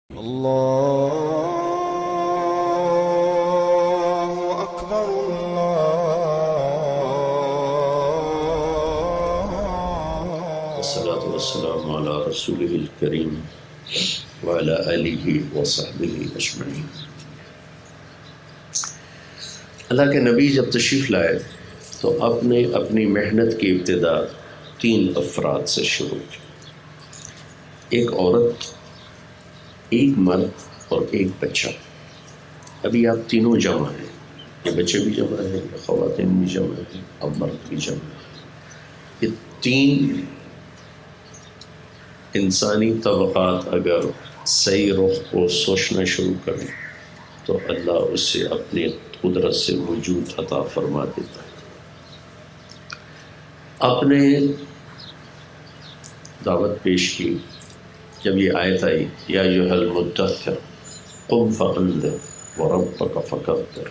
الله أكبر الله. والصلاة والسلام على رسوله الكريم وعلى آله وصحبه أجمعين. اللہ کے نبی جب تشریف لائے تو آپ نے اپنی محنت کی ابتدا 3 افراد سے شروع کی، ایک عورت، ایک مرد اور ایک بچہ۔ ابھی آپ تینوں جمع ہیں، یہ بچے بھی جمع ہیں، یہ خواتین بھی جمع ہیں، اب مرد بھی جمع ہیں۔ یہ 3 انسانی طبقات اگر صحیح رخ کو سوچنا شروع کریں تو اللہ اسے اپنی قدرت سے وجود عطا فرما دیتا ہے۔ آپ نے دعوت پیش کی، جب یہ آیت آئی یا ایھا المدثر قم فانذر وربک فکبر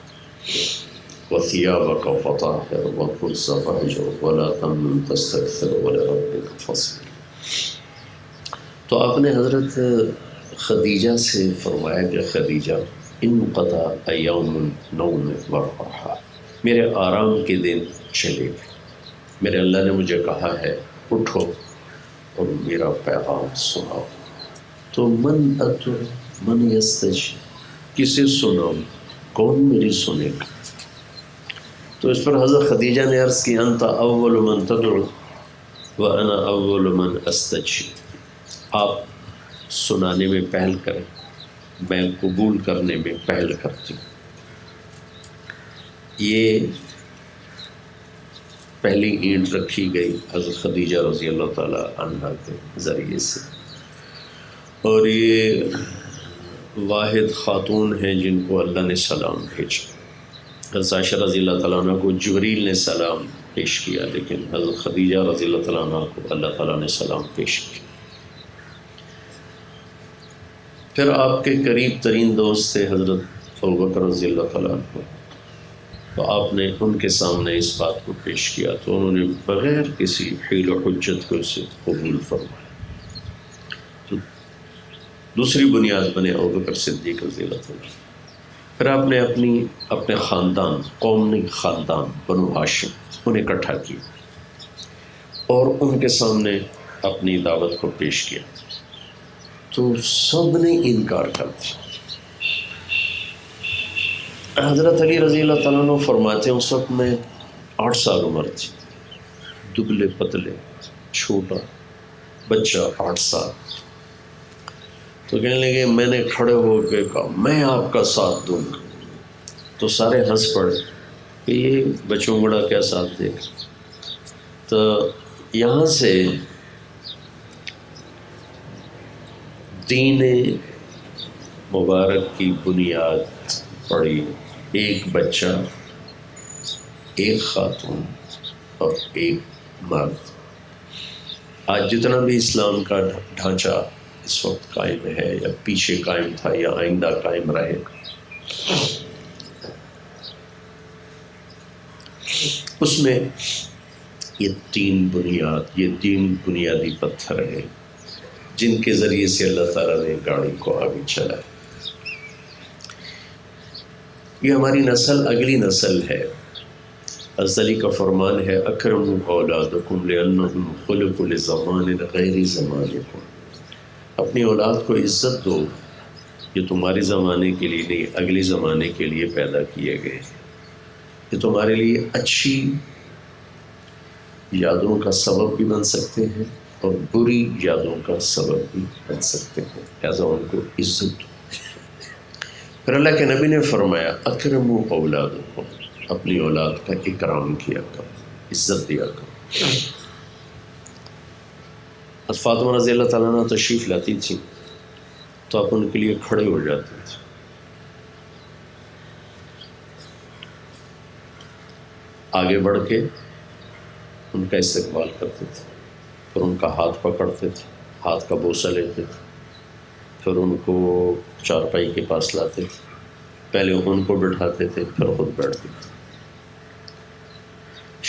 وثیابک فطہر والرجز فاہجر ولا تمنن تستکثر ولربک فاصبر۔ تو آپ نے حضرت خدیجہ سے فرمایا کہ خدیجہ انقطع یوم النوم والراحہ، میرے آرام کے دن چلے گئے، میرے اللہ نے مجھے کہا ہے اٹھو اور میرا پیغام سناؤ۔ تو من اتر من یستجیب، کسے سناؤں، کون میری سنے گا؟ تو اس پر حضرت خدیجہ نے عرض کی انت اول من تدعو وانا اول من استجیب، آپ سنانے میں پہل کریں، میں قبول کرنے میں پہل کرتی ہوں۔ یہ پہلی اینٹ رکھی گئی حضرت خدیجہ رضی اللہ تعالیٰ عنہ کے ذریعے سے، اور یہ واحد خاتون ہیں جن کو اللہ نے سلام بھیجا۔ حضرت عائشہ رضی اللہ تعالیٰ عنہ کو جبریل نے سلام پیش کیا، لیکن حضرت خدیجہ رضی اللہ تعالیٰ عنہ کو اللہ تعالیٰ نے سلام پیش کیا۔ پھر آپ کے قریب ترین دوست تھے حضرت ابوبکر رضی اللہ تعالیٰ عنہ، تو آپ نے ان کے سامنے اس بات کو پیش کیا تو انہوں نے بغیر کسی حیل و حجت کو اسے قبول فرمایا۔ تو دوسری بنیاد بنے ابوبکر صدیق رضی اللہ تعالیٰ۔ پھر آپ نے اپنے خاندان، قومی خاندان بنو ہاشم، انہیں اکٹھا کیا اور ان کے سامنے اپنی دعوت کو پیش کیا، تو سب نے انکار کر دیا۔ حضرت علی رضی اللہ تعالیٰ عنہ فرماتے ہیں اس وقت میں 8 سال عمر تھی، دبلے پتلے، چھوٹا بچہ 8 سال۔ تو کہنے لگے، میں نے کھڑے ہو کے کہا میں آپ کا ساتھ دوں گا، تو سارے ہنس پڑے کہ یہ بچوں بڑا کیا ساتھ دے گا۔ تو یہاں سے دین مبارک کی بنیاد پڑی، ایک بچہ، ایک خاتون اور ایک مرد۔ آج جتنا بھی اسلام کا ڈھانچہ اس وقت قائم ہے یا پیچھے قائم تھا یا آئندہ قائم رہے گا، اس میں یہ 3 بنیادی پتھر ہیں جن کے ذریعے سے اللہ تعالیٰ نے گاڑی کو آگے چلایا۔ یہ ہماری نسل، اگلی نسل ہے۔ حضرت علی کا فرمان ہے اکرموا اولادکم لانہم خلقوا لزمان غیر زمانکم، اپنی اولاد کو عزت دو، یہ تمہارے زمانے کے لیے نہیں، اگلے زمانے کے لیے پیدا کیے گئے، یہ تمہارے لیے اچھی یادوں کا سبب بھی بن سکتے ہیں اور بری یادوں کا سبب بھی بن سکتے ہیں، لہذا ان کو عزت دو۔ پھر اللہ کے نبی نے فرمایا اکرموا اولادکم، اپنی اولاد کا اکرام کیا کرو، عزت دیا کرو۔ فاطمہ رضی اللہ تعالیٰ عنہ تشریف لاتی تھی تو آپ ان کے لیے کھڑے ہو جاتے تھے، آگے بڑھ کے ان کا استقبال کرتے تھے، پھر ان کا ہاتھ پکڑتے تھے، ہاتھ کا بوسہ لیتے تھے، پھر ان کو چارپائی کے پاس لاتے تھے، پہلے ان کو بٹھاتے تھے پھر خود بیٹھتے تھے۔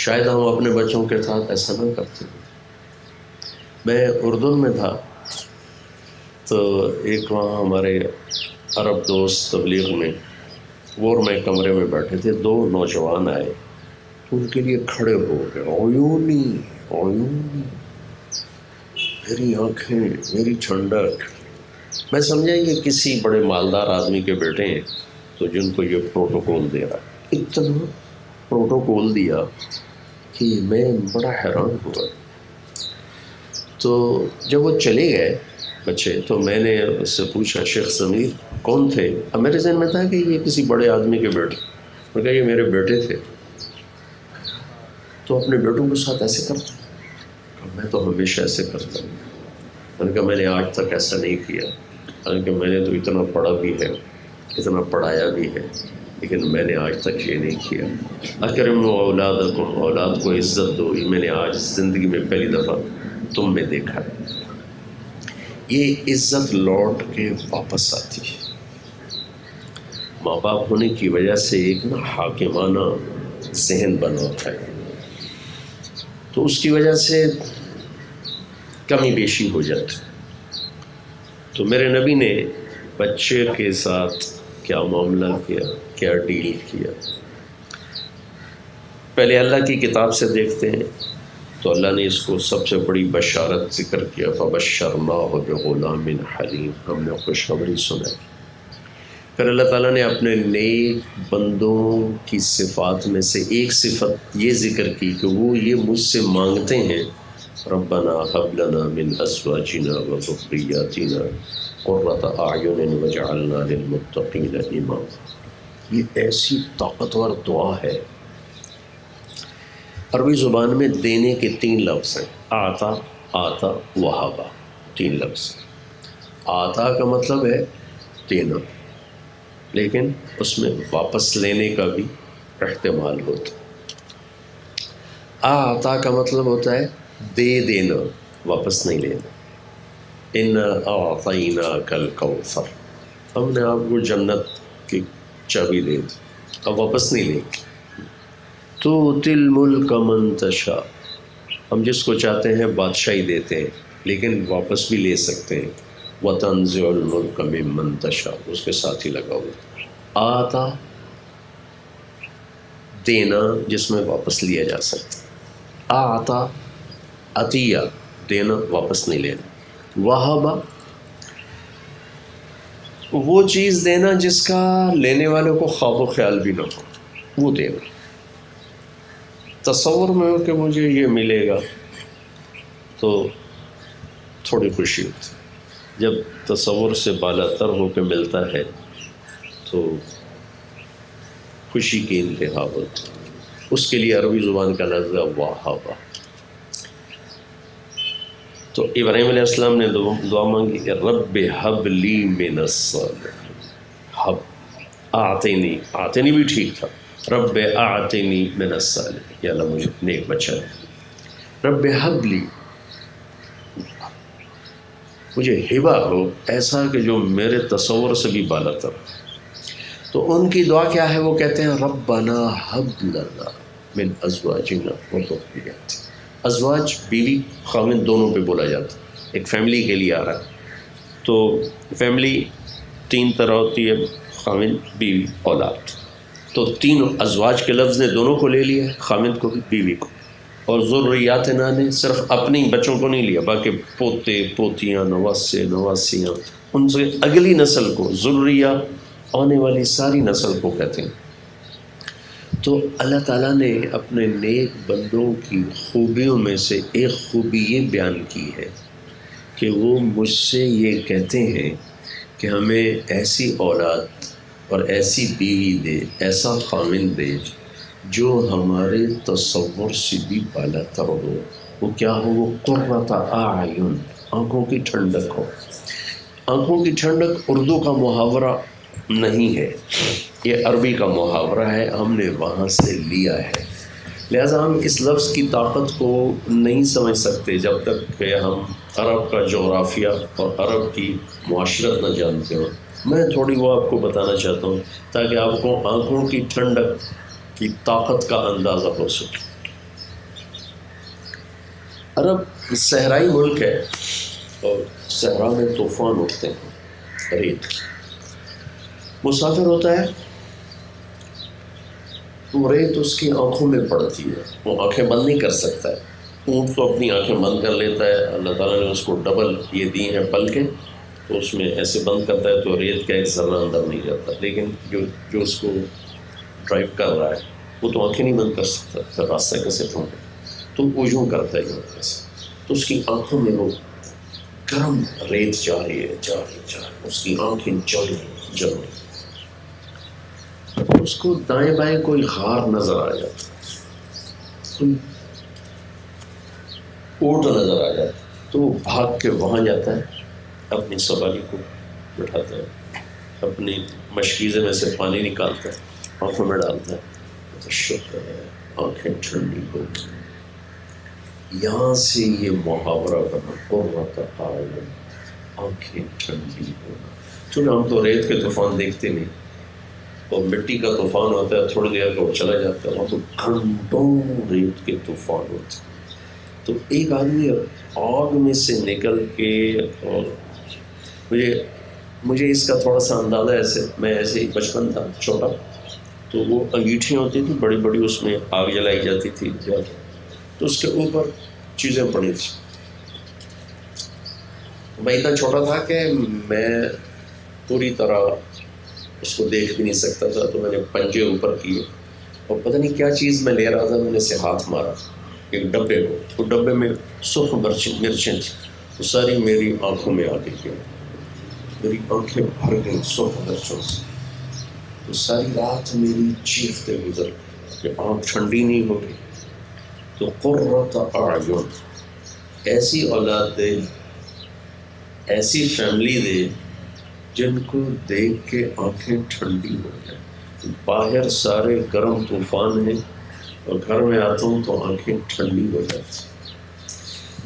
شاید ہم اپنے بچوں کے ساتھ ایسا نہ کرتے۔ میں اردن میں تھا تو ایک وہاں ہمارے عرب دوست تبلیغ میں، وہ اور میں کمرے میں بیٹھے تھے، 2 نوجوان آئے تو ان کے لیے کھڑے ہو گئے، عیونی عیونی، میری آنکھیں، میری ٹھنڈک۔ میں سمجھا یہ کسی بڑے مالدار آدمی کے بیٹے ہیں تو جن کو یہ پروٹوکول دے رہا ہے، اتنا پروٹوکول دیا کہ میں بڑا حیران ہوا۔ تو جب وہ چلے گئے بچے تو میں نے اس سے پوچھا، شیخ سمیر کون تھے؟ اب میرے ذہن میں تھا کہ یہ کسی بڑے آدمی کے بیٹے، میں کہا یہ میرے بیٹے تھے۔ تو اپنے بیٹوں کے ساتھ ایسے کرتا ہوں؟ میں تو ہمیشہ ایسے کرتا ہوں۔ میں نے کہا میں نے آج تک ایسا نہیں کیا، حالانکہ میں نے تو اتنا پڑھا بھی ہے، اتنا پڑھایا بھی ہے، لیکن میں نے آج تک یہ نہیں کیا۔ اکرموا اولادکم، اولاد کو عزت دو، یہ میں نے آج زندگی میں پہلی دفعہ تم میں دیکھا ہے۔ یہ عزت لوٹ کے واپس آتی ہے۔ ماں باپ ہونے کی وجہ سے ایک نا حاکمانہ ذہن بنا ہوتا ہے، تو اس کی وجہ سے کمی بیشی ہو جاتی۔ تو میرے نبی نے بچے کے ساتھ کیا معاملہ کیا، کیا ڈیل کیا؟ پہلے اللہ کی کتاب سے دیکھتے ہیں تو اللہ نے اس کو سب سے بڑی بشارت ذکر کیا، فَبَشَّرْنَاهُ بِغُلَامٍ حَلِيمٍ، ہم نے خوشخبری سنائی۔ پھر اللہ تعالیٰ نے اپنے نیک بندوں کی صفات میں سے ایک صفت یہ ذکر کی کہ وہ یہ مجھ سے مانگتے ہیں، ربنا هب لنا من ازواجنا وذرياتنا قرة اعین واجعلنا للمتقین اماما۔ یہ ایسی طاقتور دعا ہے۔ عربی زبان میں دینے کے 3 لفظ ہیں، آتا، آتا، وہابا، 3 لفظ۔ آتا کا مطلب ہے دینا، لیکن اس میں واپس لینے کا بھی احتمال ہوتا ہے۔ آتا کا مطلب ہوتا ہے دے دینا، واپس نہیں لینا۔ اِنَّا أَعْطَيْنَاكَ الْكَوْثَرَ، ہم نے آپ کو جنت کی چابی دے دی، اب واپس نہیں لیں گے۔ تُؤْتِي الْمُلْكَ مَن تَشَاءُ، ہم جس کو چاہتے ہیں بادشاہی دیتے ہیں، لیکن واپس بھی لے سکتے ہیں۔ وَتَنزِعُ الْمُلْكَ مِمَّن تَشَاءُ، اس کے ساتھ ہی لگا ہوا۔ آتا دینا جس میں واپس لیا جا سکتا، آتا عطیہ دینا، واپس نہیں لینا۔ وہابا وہ چیز دینا جس کا لینے والے کو خواب و خیال بھی نہ ہو، وہ دینا۔ تصور میں ہو کہ مجھے یہ ملے گا تو تھوڑی خوشی ہوتی، جب تصور سے بالا تر ہو کے ملتا ہے تو خوشی کی انتہا ہوتی۔ اس کے لیے عربی زبان کا لفظ ہے وہابا۔ تو ابراہیم علیہ السلام نے دعا مانگی کہ رب ہب لی من الصالحین، ہب آتینی، آتینی بھی ٹھیک تھا، رب آتینی من الصالحین، یا اللہ مجھے نیک بچہ ہے۔ رب ہب لی، مجھے ہبہ ہو ایسا کہ جو میرے تصور سے بھی بالا تر۔ تو ان کی دعا کیا ہے؟ وہ کہتے ہیں ربنا ہب لنا من ازواجنا وذریاتنا۔ ازواج بیوی خاوند دونوں پہ بولا جاتا ہے، ایک فیملی کے لیے آ رہا ہے۔ تو فیملی 3 طرح ہوتی ہے، خاوند، بیوی، اولاد۔ تو 3 ازواج کے لفظ نے دونوں کو لے لیا ہے، خاوند کو بھی بیوی کو، اور ذریاتنا نے صرف اپنی بچوں کو نہیں لیا، باقی پوتے، پوتیاں، نواسے، نواسیاں، ان سے اگلی نسل کو، ذریہ آنے والی ساری نسل کو کہتے ہیں۔ تو اللہ تعالیٰ نے اپنے نیک بندوں کی خوبیوں میں سے ایک خوبی یہ بیان کی ہے کہ وہ مجھ سے یہ کہتے ہیں کہ ہمیں ایسی اولاد اور ایسی بیوی دے، ایسا خاوند دے جو ہمارے تصور سے بھی بالا تر ہو۔ وہ کیا ہو؟ وہ قرۃ اعین، آنکھوں کی ٹھنڈک ہو۔ آنکھوں کی ٹھنڈک اردو کا محاورہ نہیں ہے، یہ عربی کا محاورہ ہے، ہم نے وہاں سے لیا ہے۔ لہٰذا ہم اس لفظ کی طاقت کو نہیں سمجھ سکتے جب تک کہ ہم عرب کا جغرافیہ اور عرب کی معاشرت نہ جانتے ہوں۔ میں تھوڑی وہ آپ کو بتانا چاہتا ہوں تاکہ آپ کو آنکھوں کی ٹھنڈک کی طاقت کا اندازہ ہو سکے۔ عرب صحرائی ملک ہے اور صحرا میں طوفان اٹھتے ہیں ریت کی، مسافر ہوتا ہے تو ریت اس کی آنکھوں میں پڑتی ہے، وہ آنکھیں بند نہیں کر سکتا ہے. اونٹ تو اپنی آنکھیں بند کر لیتا ہے، اللہ تعالیٰ نے اس کو ڈبل یہ دی ہیں پلکیں، تو اس میں ایسے بند کرتا ہے تو ریت کا ایک ذرہ اندر نہیں جاتا. لیکن جو اس کو ڈرائیو کر رہا ہے وہ تو آنکھیں نہیں بند کر سکتا، پھر راستہ کیسے ڈھونڈے؟ تو وہ یوں کرتا ہے یوں کیسے، تو اس کی آنکھوں میں وہ گرم ریت جا رہی ہے، اس کی آنکھیں جل رہی. اس کو دائیں بائیں کوئی غار نظر آ جاتا، کوئی اونٹ نظر آ جاتا، تو وہ بھاگ کے وہاں جاتا ہے، اپنی سواری کو بٹھاتا ہے، اپنی مشکیزے میں سے پانی نکالتا ہے، آنکھوں میں ڈالتا ہے، تو شکر ہے آنکھیں ٹھنڈی ہو گئی. یہاں سے یہ محاورہ کرنا، قرۃ اعین، آنکھیں ٹھنڈی ہونا. چونکہ ہم تو ریت کے طوفان دیکھتے نہیں، اور مٹی کا طوفان ہوتا ہے تھوڑی دیر کو چلا جاتا ہے، وہاں تو گھنٹوں ریت کے طوفان ہوتے ہیں. تو ایک آدمی آگ میں سے نکل کے، اور مجھے اس کا تھوڑا سا اندازہ ایسے ہی بچپن تھا چھوٹا، تو وہ انگیٹھیاں ہوتی تھیں بڑی بڑی، اس میں آگ جلائی جاتی تھی، تو اس کے اوپر چیزیں پڑی تھیں. میں اتنا چھوٹا تھا کہ میں پوری طرح اس کو دیکھ بھی نہیں سکتا تھا، تو میں نے پنجے اوپر کیے اور پتہ نہیں کیا چیز میں لے رہا تھا، میں نے اسے ہاتھ مارا ایک ڈبے کو، وہ ڈبے میں سرخ مرچیں تھیں، وہ ساری میری آنکھوں میں آ گئی، میری آنکھیں بھر گئی سرخ مرچوں سے. تو ساری رات میری چیختے گزر کہ آنکھ ٹھنڈی نہیں ہوگی. تو قرۃ اعین، ایسی اولاد دے، ایسی فیملی دے جن کو دیکھ کے آنکھیں ٹھنڈی ہو جائیں. باہر سارے گرم طوفان ہیں اور گھر میں آتا ہوں تو آنکھیں ٹھنڈی ہو جاتی.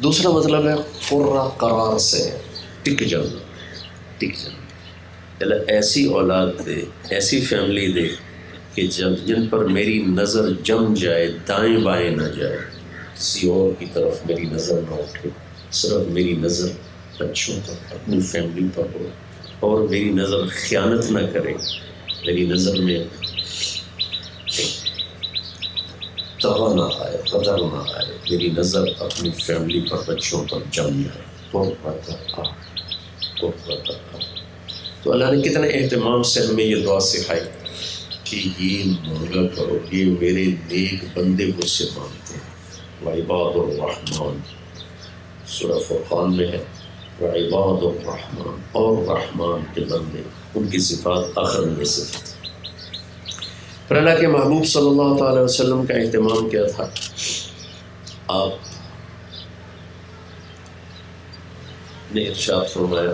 دوسرا مطلب ہے قرہ، قرار سے ٹک جانا. ایسی اولاد دے، ایسی فیملی دے کہ جن پر میری نظر جم جائے، دائیں بائیں نہ جائے، کسی اور کی طرف میری نظر نہ اٹھے، صرف میری نظر بچوں پر، اپنی فیملی پر ہو، اور میری نظر خیانت نہ کرے، میری نظر میں طغہ نہ آئے، غدر نہ آئے، میری نظر اپنی فیملی پر، بچوں پر جم جائے. تو اللہ نے کتنے اہتمام سے ہمیں یہ دعا سکھائی کہ یہ مانگا کرو، یہ میرے نیک بندے مجھ سے مانگتے ہیں. وعباد الرحمن، سورہ فرقان میں ہے، وعباد الرحمن، اور رحمان کے بندے، ان کی صفات آخر میں یہ صفات. پھر اللہ کے محبوب صلی اللہ تعالی وسلم کا اہتمام کیا تھا؟ آپ نے ارشاد فرمایا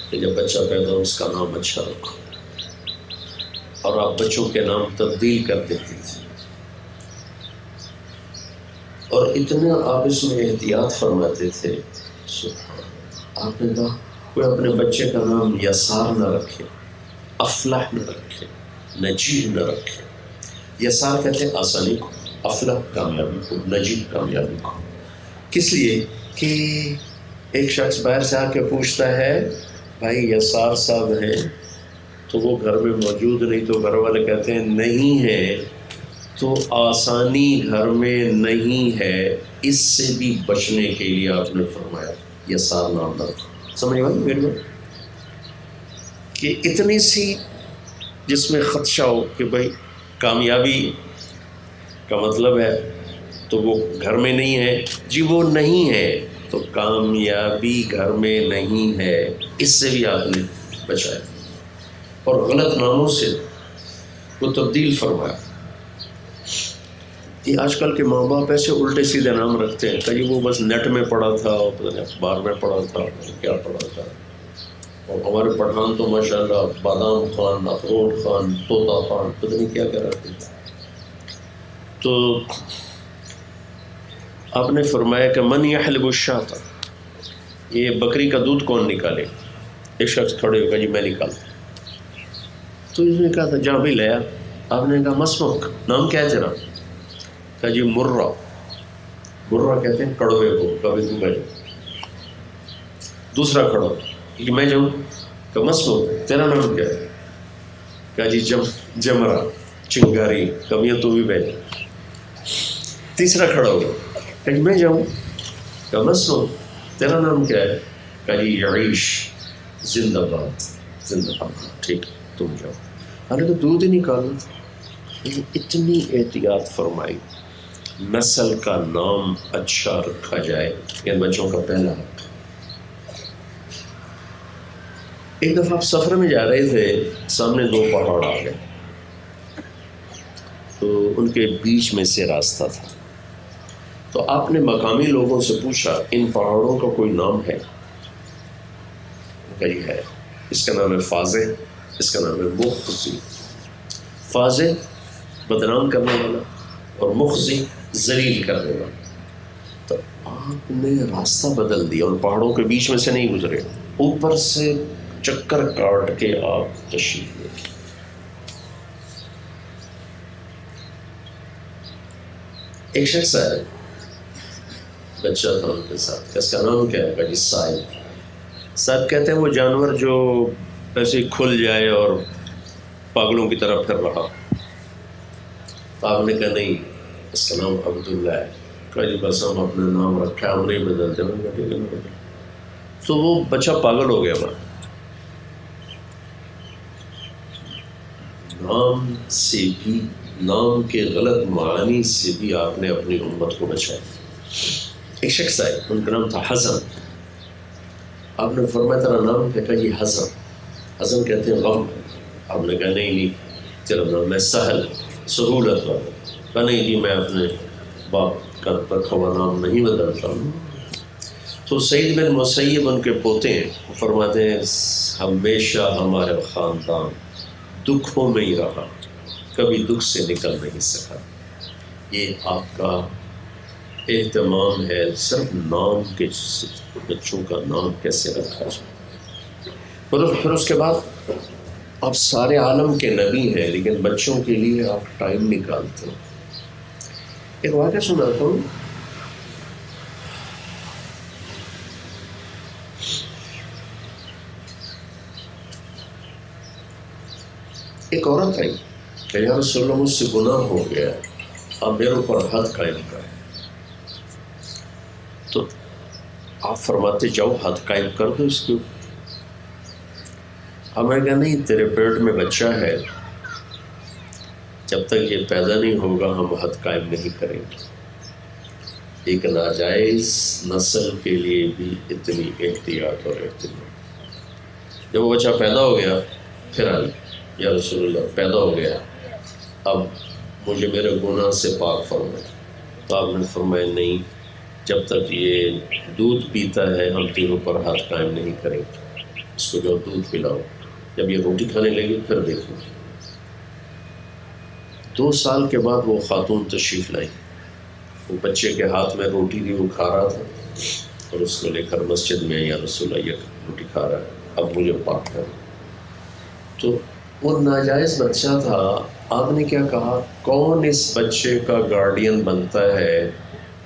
کہ جب بچہ پیدا ہو اس کا نام اچھا رکھو، اور آپ بچوں کے نام تبدیل کر دیتے تھے، اور اتنا آپ اس میں احتیاط فرماتے تھے. آپ نے کہا کوئی اپنے بچے کا نام یسار نہ رکھے، افلح نہ رکھے، نجیح نہ رکھے. یسار کہتے ہیں آسانی کو، افلح کامیابی کو، نجیح کامیابی کو. کس لیے کہ ایک شخص باہر سے آ کے پوچھتا ہے بھائی یسار صاحب ہیں تو وہ گھر میں موجود نہیں، تو گھر والے کہتے ہیں نہیں ہے، تو آسانی گھر میں نہیں ہے. اس سے بھی بچنے کے لیے آپ نے فرمایا یسار نام رکھو. سمجھ گئے میرے کو کہ اتنی سی جس میں خدشہ ہو کہ بھائی کامیابی کا مطلب ہے تو وہ گھر میں نہیں ہے، جی وہ نہیں ہے تو کامیابی گھر میں نہیں ہے، اس سے بھی آپ نے بچایا. اور غلط ناموں سے وہ تبدیل فرمایا. یہ آج کل کے ماں باپ ایسے الٹے سیدھے نام رکھتے ہیں کہ وہ بس نیٹ میں پڑھا تھا، اخبار میں پڑھا تھا، کیا پڑھا تھا. اور ہمارے پٹھان تو ماشاءاللہ بادام خان، اخروٹ خان، طوطا خان، پتہ نہیں کیا کیا رکھتے تھے. تو آپ نے فرمایا کہ من یحلب الشاۃ، یہ بکری کا دودھ کون نکالے؟ ایک شخص کھڑے ہو گیا، جی میں نکالتا. تو اس نے کہا تھا جا بھی لیا. آپ نے کہا مسمک، نام کیا ہے تیرا؟ کہا جی مرہ. مرہ کہتے ہیں کڑوے کو، کبھی تو بھائی. دوسرا کھڑا ہو کہ میں جاؤں، کہ مسلو تیرا نام کیا ہے؟ کہا جی جمرا چنگاری، کبھی تو بھی بیٹھ۔ تیسرا کھڑا ہو کہ میں جاؤں، کہ مسلو تیرا نام کیا ہے؟ کہا جی یعیش، زندہ باد زندہ باد، ٹھیک تم جاؤ۔ حالانکہ دودھ ہی نکالنا تھا، لیکن اتنی احتیاط فرمائی نسل کا نام اچھا رکھا جائے، ان بچوں کا پہلا حق۔ ایک دفعہ آپ سفر میں جا رہے تھے، سامنے دو پہاڑ آ گئے، تو ان کے بیچ میں سے راستہ تھا، تو آپ نے مقامی لوگوں سے پوچھا ان پہاڑوں کا کوئی نام ہے؟ کہی ہے، اس کا نام ہے فاضح، اس کا نام ہے مخزی۔ فاضح بدنام کرنے والا اور مخزی ذلیل کرنے والا۔ تو آپ نے راستہ بدل دیا، ان پہاڑوں کے بیچ میں سے نہیں گزرے، اوپر سے چکر کاٹ کے آپ تشریف لے گئے۔ ایک شخص ہے، بچہ تھا ان کے ساتھ، اس کا نام کیا ہے؟ صاحب۔ صاحب کہتے ہیں وہ جانور جو ایسے کھل جائے اور پاگلوں کی طرح پھر رہا۔ آپ نے کہا نہیں، اس کا نام عبداللہ ہے۔ کہا جی بس ہم اپنا نام رکھا، ہم نہیں بدلتے۔ میں کہا ٹھیک ہے، نہیں بدلتے۔ تو وہ بچہ پاگل ہو گیا۔ وہاں نام سے بھی، نام کے غلط معانی سے بھی آپ نے اپنی امت کو بچایا۔ ایک شخص آئے، ان کا نام تھا حزن۔ آپ نے فرمایا تیرا نام کیا؟ کہا جی حزن۔ حزن کہتے ہیں غم۔ آپ نے کہا نہیں تیرا نام ہے سہل، سہولت والا۔ کہا نہیں جی میں اپنے باپ کا رکھا ہوا نام نہیں بدلتا ہوں۔ تو سعید بن مسیب ان کے پوتے ہیں، وہ فرماتے ہیں ہمیشہ ہمارے خاندان دکھوں میں ہی رہا، کبھی دکھ سے نکل نہیں سکا۔ یہ آپ کا اہتمام ہے صرف نام کے، بچوں کا نام کیسے رکھا جائے۔ پھر اس کے بعد آپ سارے عالم کے نبی ہیں، لیکن بچوں کے لیے آپ ٹائم نکالتے ہیں۔ ایک واقعہ سناتا ہوں۔ ایک عورت آئی کہ یا رسول اللہ مجھ سے گناہ ہو گیا، آپ میرے اوپر حد قائم کریں۔ تو آپ فرماتے جاؤ حد قائم کر دو اس کے اوپر۔ اب میں کہا نہیں، تیرے پیٹ میں بچہ ہے، جب تک یہ پیدا نہیں ہوگا ہم حد قائم نہیں کریں گے۔ ایک ناجائز نسل کے لیے بھی اتنی احتیاط اور اہتمام۔ جب وہ بچہ پیدا ہو گیا، پھر آئی یا رسول اللہ پیدا ہو گیا، اب مجھے میرے گناہ سے پاک فرمائے۔ تو آپ نے فرمایا نہیں، جب تک یہ دودھ پیتا ہے ہم تینوں پر ہاتھ قائم نہیں کریں گے، اس کو جو دودھ پلاؤ۔ جب یہ روٹی کھانے لگی پھر دیکھو۔ 2 سال کے بعد وہ خاتون تشریف لائی، وہ بچے کے ہاتھ میں روٹی تھی، وہ کھا رہا تھا، اور اس کو لے کر مسجد میں یا رسول اللہ یہ روٹی کھا رہا ہے، اب مجھے پاک کر۔ تو وہ ناجائز بچہ تھا، آپ نے کیا کہا؟ کون اس بچے کا گارڈین بنتا ہے؟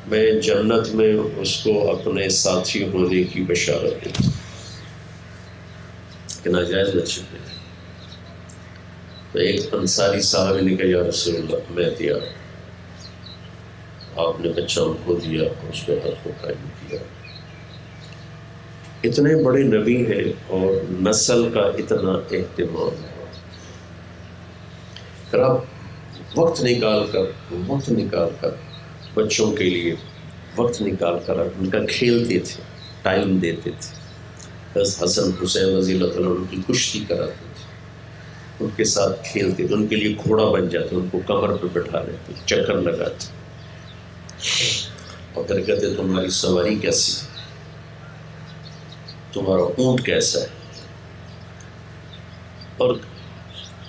میں جنت میں اس کو اپنے ساتھی ہونے کی بشارت دوں کہ ناجائز بچے تھے۔ تو ایک انصاری صاحب نے کہا یا رسول اللہ میں دیا۔ آپ نے بچہ ان کو دیا، اس پہ حد کو قائم کیا۔ اتنے بڑے نبی ہیں اور نسل کا اتنا اہتمام ہے۔ پھر آپ وقت نکال کر بچوں کے لیے وقت نکال کر ان کا کھیلتے تھے، ٹائم دیتے تھے۔ بس حسن حسین رضی اللہ عنہ ان کی کشتی کراتے تھے، ان کے ساتھ کھیلتے تھے، ان کے لیے گھوڑا بن جاتے، ان کو کمر پہ بٹھا لیتے، چکر لگاتے، اور پھر کہتے تمہاری سواری کیسی، تمہارا اونٹ کیسا ہے۔ اور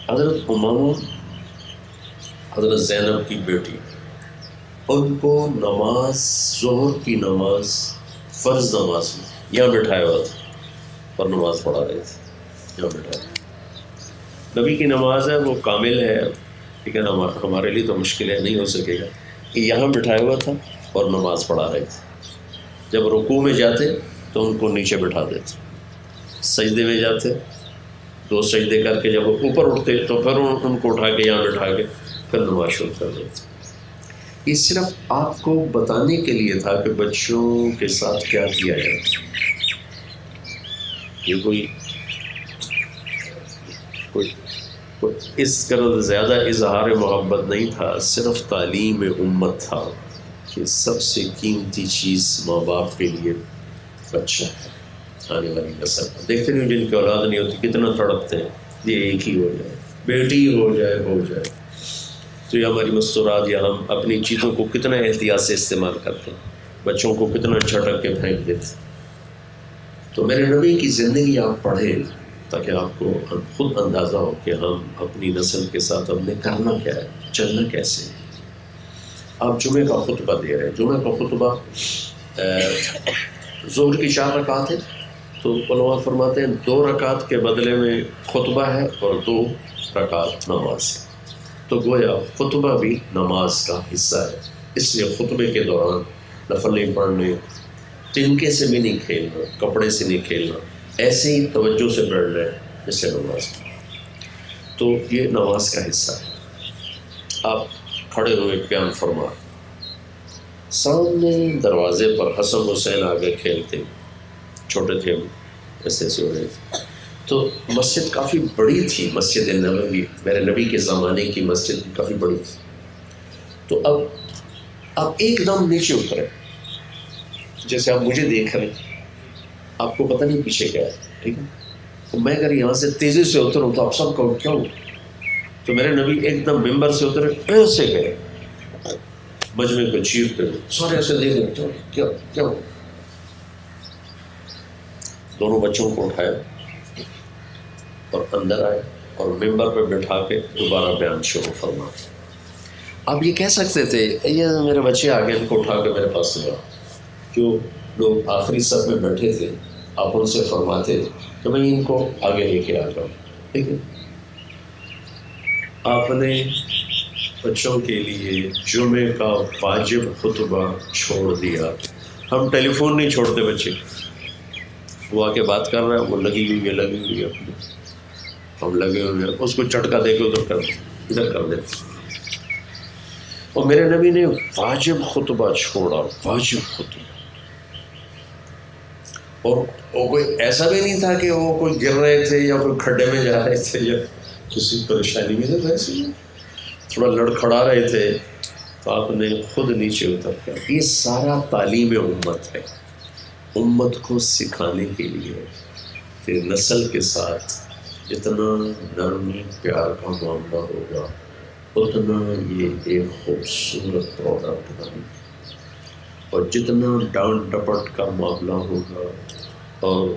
حضرت امامہ، حضرت زینب کی بیٹی، ان کو نماز، ظہر کی نماز، فرض نماز میں یہاں بٹھایا ہوا تھا اور نماز پڑھا رہے تھے، یہاں بٹھایا۔ نبی کی نماز ہے، وہ کامل ہے، لیکن ہمارے لیے تو مشکل ہے، نہیں ہو سکے گا۔ یہاں بٹھایا ہوا تھا اور نماز پڑھا رہے تھے۔ جب رکوع میں جاتے تو ان کو نیچے بٹھا دیتے، سجدے میں جاتے، 2 سجدے کر کے جب وہ اوپر اٹھتے تو پھر ان کو اٹھا کے یہاں بٹھا کے پھر نماز شروع کر دیتے۔ یہ صرف آپ کو بتانے کے لیے تھا کہ بچوں کے ساتھ کیا کیا جائے۔ یہ کوئی اس قدر زیادہ اظہار محبت نہیں تھا، صرف تعلیم امت تھا کہ سب سے قیمتی چیز ماں باپ کے لیے بچہ ہے، آنے والی نسل۔ دیکھتے نہیں جن کی اولاد نہیں ہوتی کتنا تڑپتے ہیں، یہ ایک ہی ہو جائے، بیٹی ہو جائے۔ تو یہ ہماری مستورات، یا ہم اپنی چیزوں کو کتنا احتیاط سے استعمال کرتے ہیں، بچوں کو کتنا جھٹک کے پھینک دیتے۔ تو میرے نبی کی زندگی آپ پڑھیں تاکہ آپ کو خود اندازہ ہو کہ ہم اپنی نسل کے ساتھ ہم نے کرنا کیا ہے، چلنا کیسے ہے۔ آپ جمعہ کا خطبہ دے رہے ہیں، جمعہ کا خطبہ ظہر کی 4 رکعت ہے، تو علماء فرماتے ہیں 2 رکعت کے بدلے میں خطبہ ہے اور 2 رکعت نماز ہے، تو گویا خطبہ بھی نماز کا حصہ ہے۔ اس لیے خطبے کے دوران نفل نہیں پڑھنے، تنکے سے بھی نہیں کھیلنا، کپڑے سے نہیں کھیلنا، ایسے ہی توجہ سے بیٹھ رہے جیسے نماز، تو یہ نماز کا حصہ ہے۔ آپ کھڑے ہوئے بیان فرما، سامنے دروازے پر حسن حسین آگے کھیلتے، چھوٹے تھے ایسے ہو رہے تھے، تو مسجد کافی بڑی تھی، مسجد نبوی میرے نبی کے زمانے کی مسجد کافی بڑی تھی۔ تو اب آپ ایک دم نیچے اترے، جیسے آپ مجھے دیکھ رہے ہیں، آپ کو پتہ نہیں پیچھے کیا ہے، ٹھیک ہے؟ تو میں اگر یہاں سے تیزی سے اتروں تو آپ سب کہو کیا ہو؟ تو میرے نبی ایک دم ممبر سے اترے، ایسے گئے مجمع کو چیرتے ہوئے، سارے ایسے دیکھ رہے کیا ہو؟ دونوں بچوں کو اٹھایا اور اندر آئے اور ممبر پہ بٹھا کے دوبارہ بیان شروع فرما۔ آپ یہ کہہ سکتے تھے یہ میرے بچے آگے، ان کو اٹھا کے میرے پاس لے آؤ۔ جو لوگ آخری صف میں بیٹھے تھے آپ ان سے فرماتے کہ میں ان کو آگے لے کے آ جاؤں، ٹھیک ہے؟ آپ نے بچوں کے لیے جمعے کا واجب خطبہ چھوڑ دیا۔ ہم ٹیلی فون نہیں چھوڑتے، بچے وہ آ کے بات کر رہا ہے، وہ لگی ہوئی ہے اپنی، ہم لگے ہوئے ہیں، اس کو چٹکا دے کے ادھر کر دیتے۔ اور میرے نبی نے واجب خطبہ چھوڑا، واجب خطبہ، اور وہ کوئی ایسا بھی نہیں تھا کہ وہ کوئی گر رہے تھے یا کوئی کھڈے میں جا رہے تھے یا کسی پریشانی میں تھے، ویسے تھوڑا لڑکھڑا رہے تھے تو آپ نے خود نیچے اتر کر، یہ سارا تعلیم امت ہے، امت کو سکھانے کے لیے کہ نسل کے ساتھ جتنا نرمی پیار کا معاملہ ہوگا اتنا یہ ایک خوبصورت پروڈکٹ بنے، اور جتنا ڈانٹ ڈپٹ کا معاملہ ہوگا اور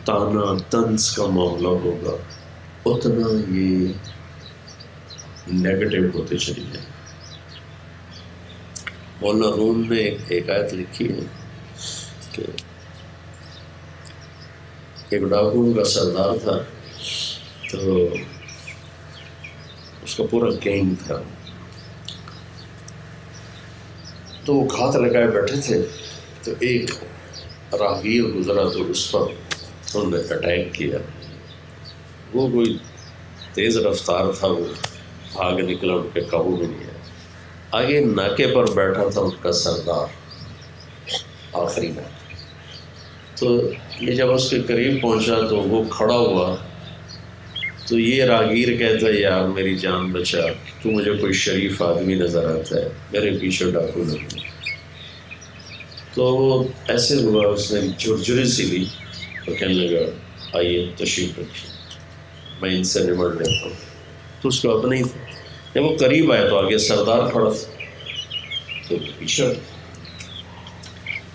تانا طنز کا معاملہ ہوگا اتنا یہ نیگیٹو ہوتے چلی جائیں۔ مولانا روم نے ایک آیت لکھی ہے کہ ایک ڈاکوؤں کا سردار تھا، تو اس کا پورا گینگ تھا، تو وہ گھات لگائے بیٹھے تھے، تو ایک راہگیر گزرا تو اس پر انہوں نے اٹیک کیا۔ وہ کوئی تیز رفتار تھا، وہ بھاگ نکلا، ان کے قابو میں نہیں آیا۔ آگے ناکے پر بیٹھا تھا ان کا سردار، آخری ناکے، تو یہ جب اس کے قریب پہنچا تو وہ کھڑا ہوا، تو یہ راہگیر کہتا ہے یار میری جان بچا، تو مجھے کوئی شریف آدمی نظر آتا ہے، میرے پیچھے ڈاکو نہیں۔ تو ایسے ہوا، اس نے جھرجھری سی لی تو کہنے لگا آئیے تشریف رکھیے، میں ان سے نمٹ لیتا ہوں۔ تو اس کو اپنے ہی تھا، جب وہ قریب آیا تو آگے سردار کھڑا تھا، تو پیچھے،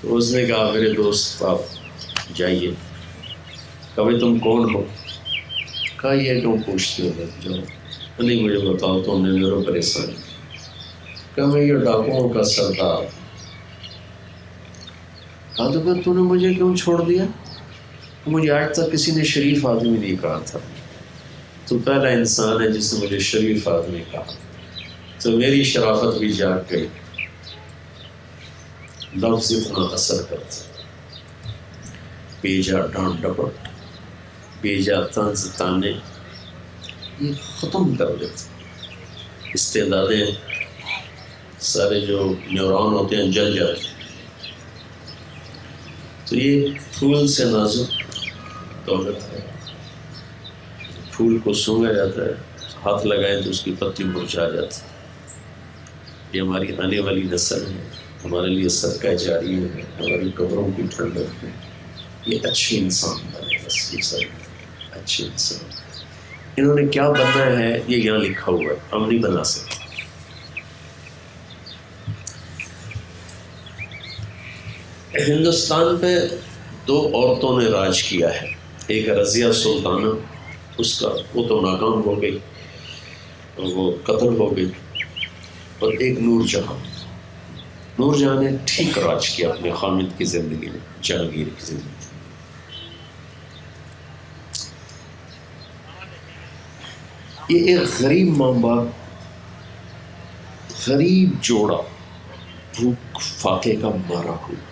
تو اس نے کہا میرے دوست آپ جائیے۔ کبھی تم کون ہو؟ کہا یہ کیوں پوچھتے ہو؟ جو نہیں مجھے بتاؤ، تو نے میرے پریشان۔ کہا میں یہ ڈاکوؤں کا سردار۔ کہا تو پھر تو نے مجھے کیوں چھوڑ دیا؟ مجھے آج تک کسی نے شریف آدمی نہیں کہا تھا، تو پہلا انسان ہے جس نے مجھے شریف آدمی کہا، تو میری شرافت بھی جاگ گئی، لفظ اتنا اثر کرتا۔ بیجا ڈانٹ ڈپٹ، بیجا طنز تانے، یہ ختم کر دیتے، استعدادیں سارے جو نیورون ہوتے ہیں جل جاتے ہیں۔ تو یہ پھول سے نازک دولت ہے، پھول کو سونگا جاتا ہے، ہاتھ لگائیں تو اس کی پتی مرجھا جاتی ہے۔ یہ ہماری آنے والی نسل ہے، ہمارے لیے صدقہ جاری ہے، ہماری قبروں کی ٹھنڈک ہے۔ یہ اچھے انسان بنے، بس یہ سب اچھے انسان۔ انہوں نے کیا بننا ہے یہ یہاں لکھا ہوا ہے، ہم نہیں بنا سکتے۔ ہندوستان پہ 2 عورتوں نے راج کیا ہے، ایک رضیہ سلطانہ، اس کا وہ تو ناکام ہو گئی، وہ قتل ہو گئی، اور ایک نور جہاں۔ نور جہاں نے ٹھیک راج کیا اپنے خامد کی زندگی میں، جہانگیر کی زندگی میں۔ یہ ایک غریب ماں باپ، غریب جوڑا، بھوک فاقے کا مارا ہوا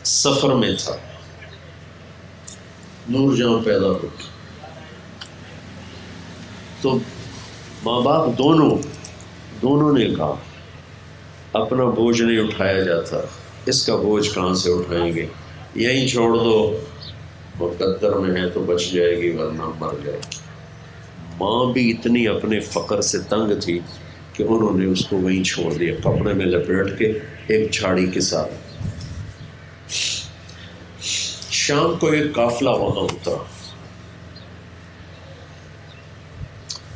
سفر میں تھا، نور جہاں پیدا ہو گئی۔ تو ماں باپ دونوں نے کہا اپنا بوجھ نہیں اٹھایا جاتا، اس کا بوجھ کہاں سے اٹھائیں گے، یہیں چھوڑ دو، مقدر میں ہے تو بچ جائے گی ورنہ مر جائے گی۔ ماں بھی اتنی اپنے فقر سے تنگ تھی کہ انہوں نے اس کو وہیں چھوڑ دیا، کپڑے میں لپیٹ کے ایک جھاڑی کے ساتھ۔ شام کو ایک قافلہ وہاں اترا،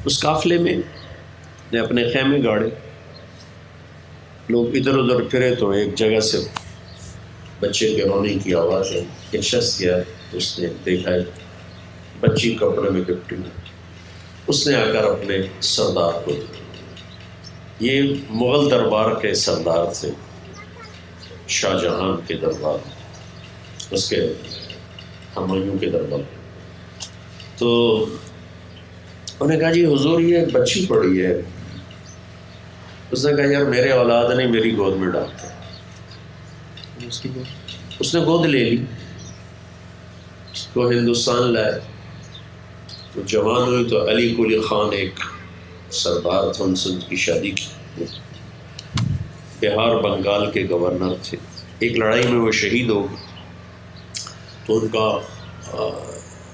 اس قافلے میں نے اپنے خیمے گاڑے، لوگ ادھر ادھر پھرے تو ایک جگہ سے بچے کے رونے کی آواز ہے، ایک شخص گیا، اس نے دیکھا ہے بچی کپڑے میں لپٹی ہوئی، اس نے آ کر اپنے سردار کو دیا۔ یہ مغل دربار کے سردار تھے، شاہ جہاں کے دربار، اس کے ہمایوں کے دربار۔ تو انہوں نے کہا جی حضور یہ بچی پڑی ہے۔ اس نے کہا یار میرے اولاد نہیں، میری گود میں ڈالتے۔ اس نے گود لے لی، اس کو ہندوستان لائے، تو جوان ہوئی تو علی قلی خان ایک سردار تھا، ان سے ان کی شادی کی، بہار بنگال کے گورنر تھے۔ ایک لڑائی میں وہ شہید ہو گئے تو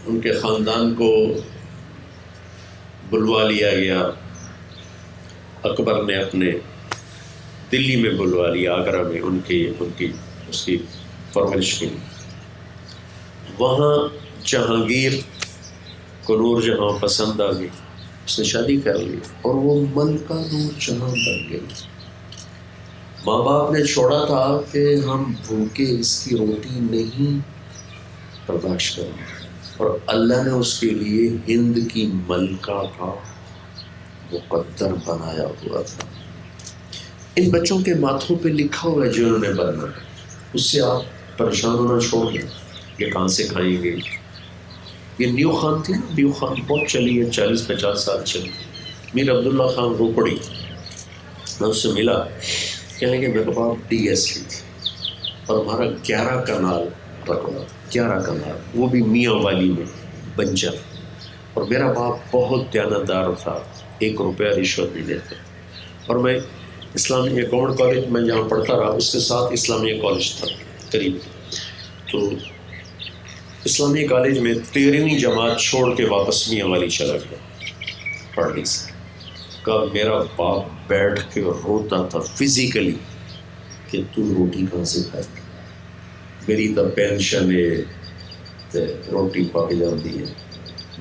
ان کے خاندان کو بلوا لیا گیا، اکبر نے اپنے دلی میں بلوا لیا، آگرہ میں اس کی پرورش کے لیے۔ وہاں جہانگیر کو نور جہاں پسند آ گئی، اس نے شادی کر لی اور وہ ملکہ نور جہاں بن گئی۔ ماں باپ نے چھوڑا تھا کہ ہم بھوکے اس کی روٹی نہیں برداشت کریں، اور اللہ نے اس کے لیے ہند کی ملکہ کا مقدر بنایا ہوا تھا۔ ان بچوں کے ماتھوں پہ لکھا ہوا ہے جنہوں نے بننا، اس سے آپ پریشان ہونا چھوڑ دیں، یہ کہاں سے کھائیں گے۔ یہ نیو خان تھی، نیو خان بہت چلی ہے، 40-50 سال چلی۔ میر عبداللہ خان روپڑی، میں اس سے ملا، کہنے کہ میرے باپ DSP تھے اور ہمارا 11 کنال رقبہ، 11 کنال، وہ بھی میاں والی میں بنجر، اور میرا باپ بہت دیانتدار تھا، 1 روپیہ رشوت نہیں دیتے۔ اور میں اسلامیہ گورنمنٹ کالج میں جہاں پڑھتا رہا، اس کے ساتھ اسلامیہ کالج تھا قریب، تو اسلامیہ کالج میں 13ویں جماعت چھوڑ کے واپس میاں والی چلا گیا پڑھنے سے۔ کب میرا باپ بیٹھ کے روتا تھا فزیکلی کہ تو روٹی کہاں سے کھائے، میری تو پینشن ہے، روٹی پک جاتی ہے،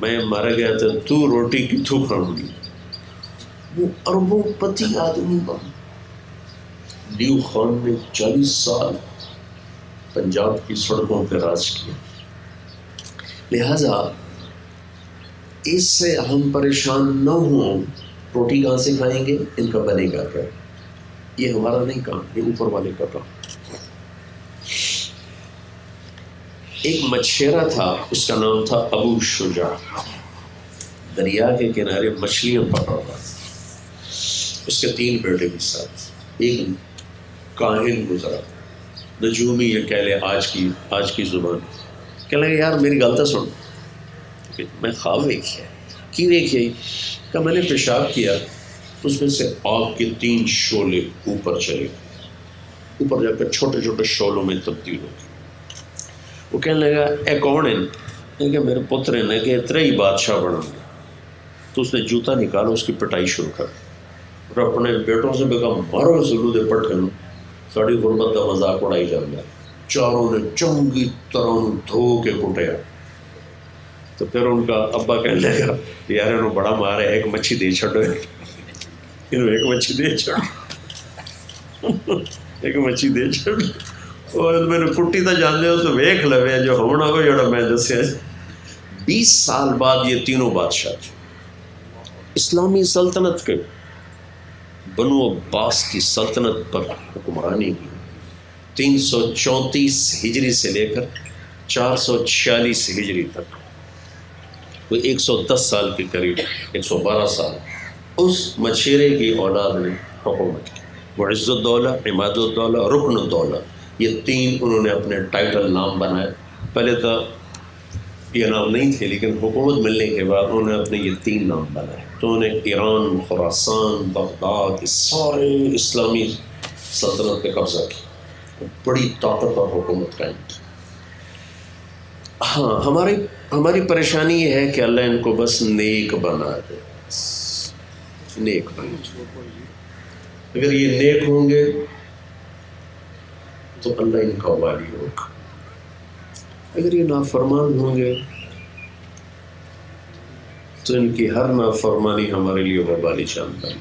میں مر گیا تو روٹی کتوں کھاؤں گی۔ وہ اربوں پتی آدمی بن۔ نیو خان نے 40 سال پنجاب کی سڑکوں پہ راج کیا، لہذا اس سے ہم پریشان نہ ہوں، روٹی کہاں سے کھائیں گے، ان کا بنے گا کیا، یہ ہمارا نہیں کام، یہ اوپر والے کا کام۔ ایک مچھیرا تھا، اس کا نام تھا ابو شجاع، دریا کے کنارے مچھلیاں پکڑ رہا تھا، اس کے 3 بیٹے بھی ساتھ۔ ایک کاہن گزرا، نجومی، یہ کہہ لے آج کی زبان، کہنے لگے یار میری گل تو سن. میں خواب ویکھیا. کی ویکھیا؟ کہ میں نے پیشاب کیا اس میں سے آگ کے 3 شعلے اوپر چلے گئے, اوپر جا کر چھوٹے چھوٹے شعلوں میں تبدیل ہو گئے. وہ کہنے لگا اے کون ہے؟ کہ میرے پتر نے کہ اترے ہی بادشاہ بنا گیا. تو اس نے جوتا نکالا, اس کی پٹائی شروع کر دی اور اپنے بیٹوں سے بھی کہا مارو سلو دے پٹھن ساری غربت کا مذاق اڑائی جا گیا. چاروں نے چنگی طرح دھو کے کٹیا. تو پھر ان کا ابا کہنے لگا یار انہوں بڑا مار ہے, ایک مچھی دے چھڑو, ایک مچھی دے چھڑو, ایک مچھی دے چھڑو. اور میں نے پٹی تو جانے ہو تو ویکھ لوے جو ہونا ہو جڑا میں دسیا. 20 سال بعد یہ تینوں بادشاہ تھے. اسلامی سلطنت کے بنو عباس کی سلطنت پر حکمرانی کی 334 ہجری سے لے کر 446 ہجری تک, کوئی 110 سال کے قریب, 112 سال اس مچھیرے کی اولاد نے حکومت کی. معز الدولہ, عماد الدولہ, رکن الدولہ, یہ 3 انہوں نے اپنے ٹائٹل نام بنائے. پہلے تو یہ نام نہیں تھے لیکن حکومت ملنے کے بعد انہوں نے اپنے یہ 3 نام بنائے. تو انہوں نے ایران, خراسان, بغداد, اس سارے اسلامی سلطنت پہ قبضہ کیا, بڑی طاقت اور حکومت قائم کی. ہاں ہماری پریشانی یہ ہے کہ اللہ ان کو بس نیک بنا دے, نیک بنا دے. اگر یہ نیک ہوں گے تو اللہ ان کا والی ہوگا. اگر یہ نافرمان ہوں گے تو ان کی ہر نافرمانی ہمارے لیے وبالی شاندار.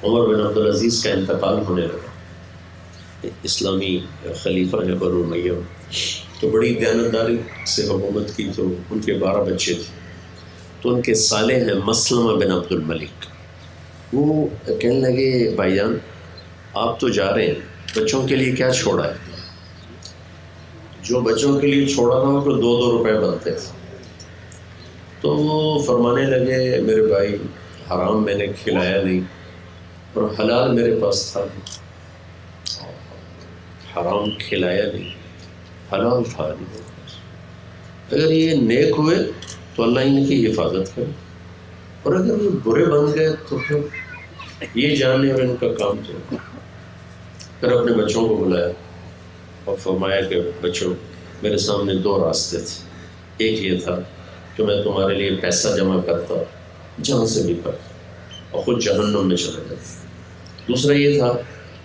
عمر بن عبدالعزیز کا انتقال ہونے لگا, اسلامی خلیفہ ہے بنو امیہ, تو بڑی دیانتداری سے حکومت کی. تو ان کے 12 بچے تھے. تو ان کے صالح ہیں مسلمہ بن عبد الملک. وہ کہنے لگے بھائی جان آپ تو جا رہے ہیں, بچوں کے لیے کیا چھوڑا ہے؟ جو بچوں کے لیے چھوڑا تھا وہ 2-2 روپے بنتے تھے. تو وہ فرمانے لگے میرے بھائی حرام میں نے کھلایا نہیں اور حلال میرے پاس تھا. حرام کھلایا نہیں, حلال تھا نہیں. اگر یہ نیک ہوئے تو اللہ ان کی حفاظت کرے, اور اگر یہ برے بن گئے تو پھر یہ جانے اور ان کا کام تو. پھر اپنے بچوں کو بلایا اور فرمایا کہ بچوں میرے سامنے 2 راستے تھے. ایک یہ تھا کہ میں تمہارے لیے پیسہ جمع کرتا جہاں سے بھی کرتا اور خود جہنم میں چلا جاتا. دوسرا یہ تھا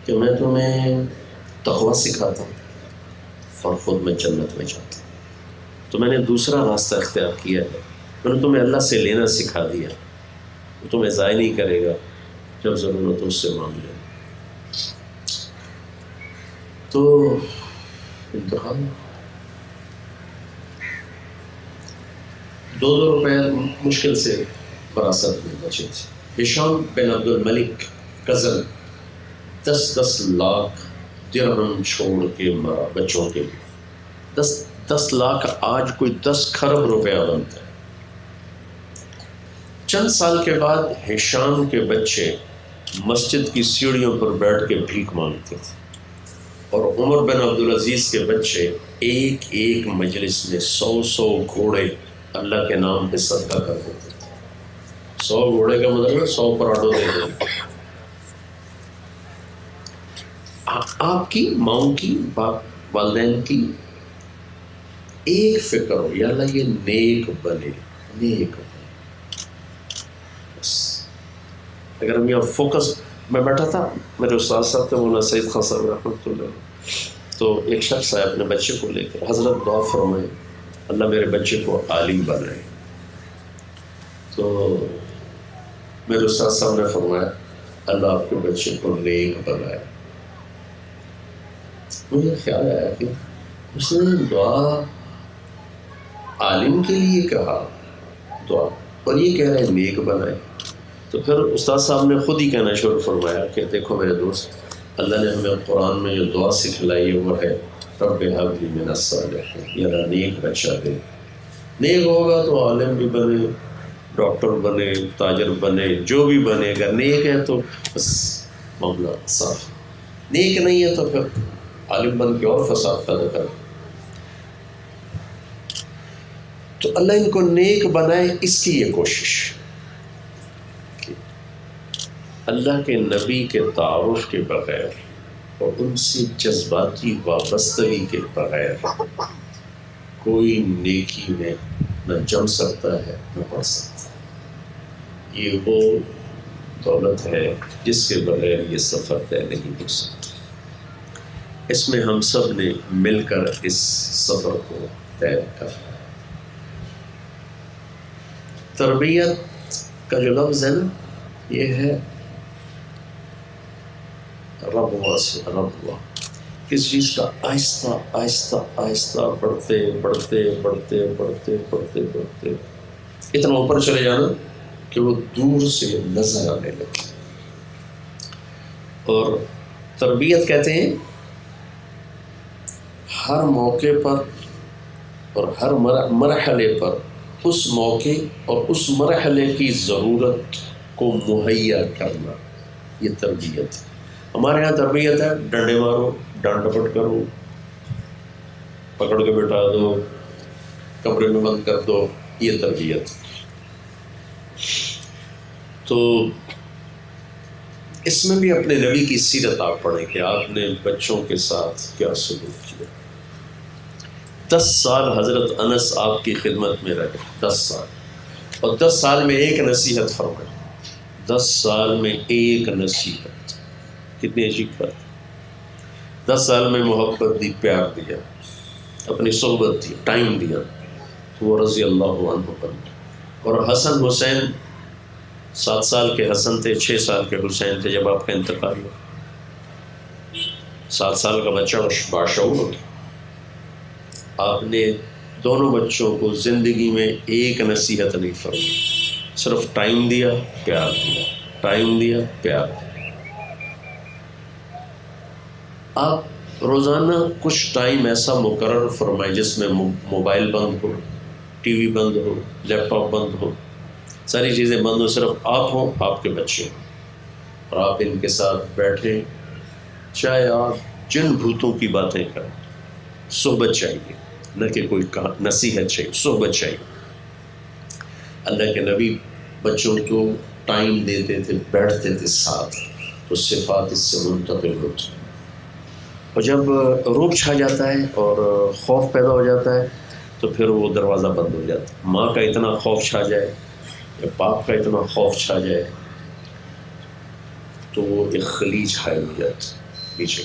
کہ میں تمہیں تقویٰ سکھاتا اور خود میں جنت میں جاتا. تو میں نے دوسرا راستہ اختیار کیا ہے. میں نے تمہیں اللہ سے لینا سکھا دیا, وہ تمہیں ضائع نہیں کرے گا, جب ضرورت ہو اس سے مانگ لے. تو انتخاب 2 روپے مشکل سے وراثت میں بچے تھے. ہشام بن عبد الملک کزن 10 لاکھ درہم چھوڑ کے مرا بچوں کے لیے. 10 لاکھ آج کوئی 10 کھرب روپیہ بنتا ہے. چند سال کے بعد ہشام کے بچے مسجد کی سیڑھیوں پر بیٹھ کے بھیک مانگتے تھے, اور عمر بن عبدالعزیز کے بچے ایک مجلس میں 100 گھوڑے اللہ کے نام پہ صدقہ کر دیتے تھے. 100 گھوڑے کا مطلب 100 پراٹھوں دے دیتے. آپ کی ماؤں کی والدین کی ایک فکر ہو یا اللہ یہ نیک بنے. بس اگر ہم یہاں فوکس. میں بیٹھا تھا, میرے استاد صاحب تھے مولانا سعید خان صاحب رحمۃ اللہ, تو ایک شخص آیا اپنے بچے کو لے کر, حضرت دعا فرمائے اللہ میرے بچے کو عالم بنائے. تو میرے استاد صاحب نے فرمایا اللہ آپ کے بچے کو نیک بنائے. مجھے خیال آیا کہ اس نے دعا عالم کے لیے کہا دعا, اور یہ کہہ رہے ہیں نیک بنائے. تو پھر استاد صاحب نے خود ہی کہنا شروع فرمایا کہ دیکھو میرے دوست, اللہ نے ہمیں قرآن میں جو دعا سکھلائی ہے وہ ہے رب ہب لی من الصالحین, یا اللہ نیک بچہ دے. نیک ہوگا تو عالم بھی بنے, ڈاکٹر بنے, تاجر بنے, جو بھی بنے. اگر نیک ہے تو بس معاملہ صاف, نیک نہیں ہے تو پھر عالم بن کے اور فساد پیدا کر. تو اللہ ان کو نیک بنائے، اس کی یہ کوشش. اللہ کے نبی کے تعارف کے بغیر اور ان سے جذباتی وابستگی کے بغیر کوئی نیکی میں نہ جم سکتا ہے نہ پڑ سکتا ہے. یہ وہ دولت ہے جس کے بغیر یہ سفر طے نہیں ہو سکتا. اس میں ہم سب نے مل کر اس سفر کو طے کرنا. تربیت کا جو لفظ ہے نا، یہ ہے ربوا سے ربوا، کس چیز کا آہستہ آہستہ آہستہ بڑھتے بڑھتے بڑھتے بڑھتے بڑھتے بڑھتے اتنا اوپر چلے جانا کہ وہ دور سے نظر آنے لگے. اور تربیت کہتے ہیں ہر موقع پر اور ہر مرحلے پر اس موقع اور اس مرحلے کی ضرورت کو مہیا کرنا، یہ تربیت ہے. ہمارے یہاں تربیت ہے ڈنڈے مارو، ڈانٹ ڈپٹ کرو، پکڑ کے بٹھا دو، کمرے میں بند کر دو، یہ تربیت. تو اس میں بھی اپنے نبی کی سیرت آپ پڑھیں کہ آپ نے بچوں کے ساتھ کیا سلوک کیا. 10 سال حضرت انس آپ کی خدمت میں رہے، 10 سال، اور 10 سال میں ایک نصیحت فرمائی. 10 سال میں ایک نصیحت، کتنی عجیب بات. 10 سال میں محبت دی، پیار دیا، اپنی صحبت دی، ٹائم دیا، تو وہ رضی اللہ عنہ بن گئے. اور حسن حسین، 7 سال کے حسن تھے، 6 سال کے حسین تھے جب آپ کا انتقال ہوا. 7 سال کا بچہ باشعور ہوتا. آپ نے دونوں بچوں کو زندگی میں ایک نصیحت نہیں فرمائی، صرف ٹائم دیا، پیار دیا، ٹائم دیا، پیار دیا. آپ روزانہ کچھ ٹائم ایسا مقرر فرمائیں جس میں موبائل بند ہو، ٹی وی بند ہو، لیپ ٹاپ بند ہو، ساری چیزیں بند ہو، صرف آپ ہوں، آپ کے بچے ہوں، اور آپ ان کے ساتھ بیٹھیں. چاہے آپ جن بھوتوں کی باتیں کریں، صحبت چاہیے، نہ کہ کوئی نصیحت چاہیے، صحبت چاہیے. اللہ کے نبی بچوں کو ٹائم دیتے تھے، بیٹھتے تھے ساتھ، تو صفات اس سے منتقل ہوتی. اور جب روب چھا جاتا ہے اور خوف پیدا ہو جاتا ہے تو پھر وہ دروازہ بند ہو جاتا ہے. ماں کا اتنا خوف چھا جائے یا باپ کا اتنا خوف چھا جائے تو وہ ایک خلیج حائل ہو جاتی پیچھے.